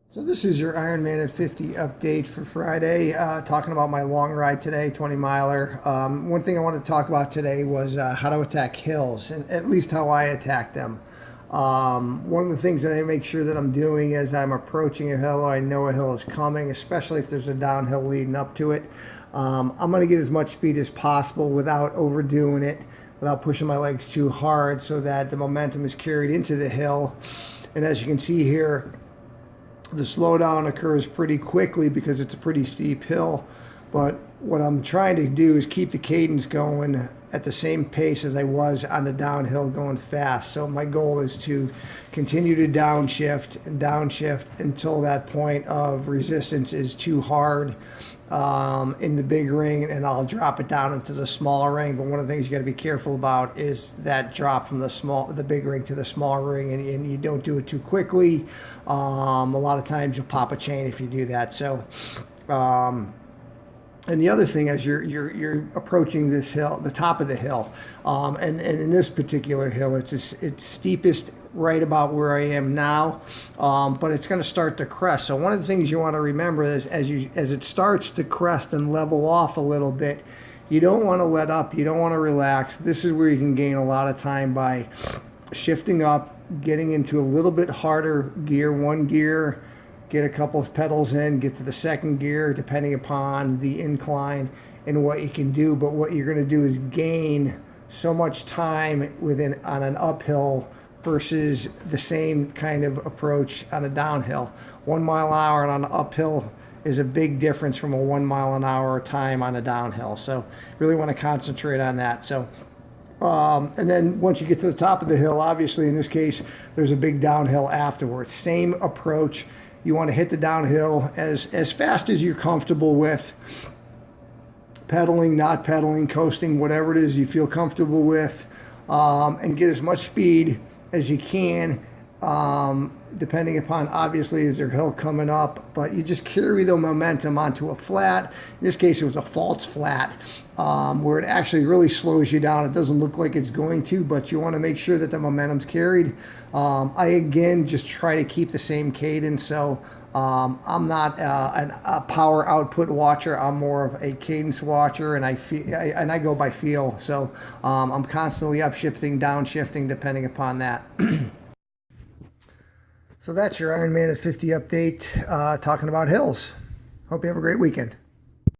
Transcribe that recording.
So this is your Ironman at 50 update for Friday. Talking about my long ride today, 20 miler. One thing I wanted to talk about today was how to attack hills, and at least how I attack them. One of the things that I make sure that I'm doing as I'm approaching a hill, I know a hill is coming, especially if there's a downhill leading up to it. I'm going to get as much speed as possible without overdoing it, without pushing my legs too hard, so that the momentum is carried into the hill. And as you can see here, the slowdown occurs pretty quickly because it's a pretty steep hill. But what I'm trying to do is keep the cadence going at the same pace as I was on the downhill going fast. So my goal is to continue to downshift and downshift until that point of resistance is too hard in the big ring, and I'll drop it down into the smaller ring. But one of the things you got to be careful about is that drop from the big ring to the small ring, and you don't do it too quickly. A lot of times you'll pop a chain if you do that. So and the other thing, as you're approaching this hill, the top of the hill, and in this particular hill, it's steepest right about where I am now, but it's going to start to crest. So one of the things you want to remember is as it starts to crest and level off a little bit, you don't want to let up, you don't want to relax. This is where you can gain a lot of time by shifting up, getting into a little bit harder gear, one gear, get a couple of pedals in, get to the second gear, depending upon the incline and what you can do. But what you're going to do is gain so much time on an uphill versus the same kind of approach on a downhill. 1 mile an hour on an uphill is a big difference from a 1 mile an hour time on a downhill. So really want to concentrate on that. So and then once you get to the top of the hill, obviously in this case, there's a big downhill afterwards. Same approach. You want to hit the downhill as fast as you're comfortable with. Pedaling, not pedaling, coasting, whatever it is you feel comfortable with, and get as much speed as you can, depending upon, obviously, is there a hill coming up, but you just carry the momentum onto a flat. In this case, it was a false flat, where it actually really slows you down. It doesn't look like it's going to, but you want to make sure that the momentum's carried. I, again, just try to keep the same cadence. So I'm not a power output watcher. I'm more of a cadence watcher, and I go by feel. So I'm constantly upshifting, downshifting, depending upon that. So that's your Ironman at 50 update, talking about hills. Hope you have a great weekend.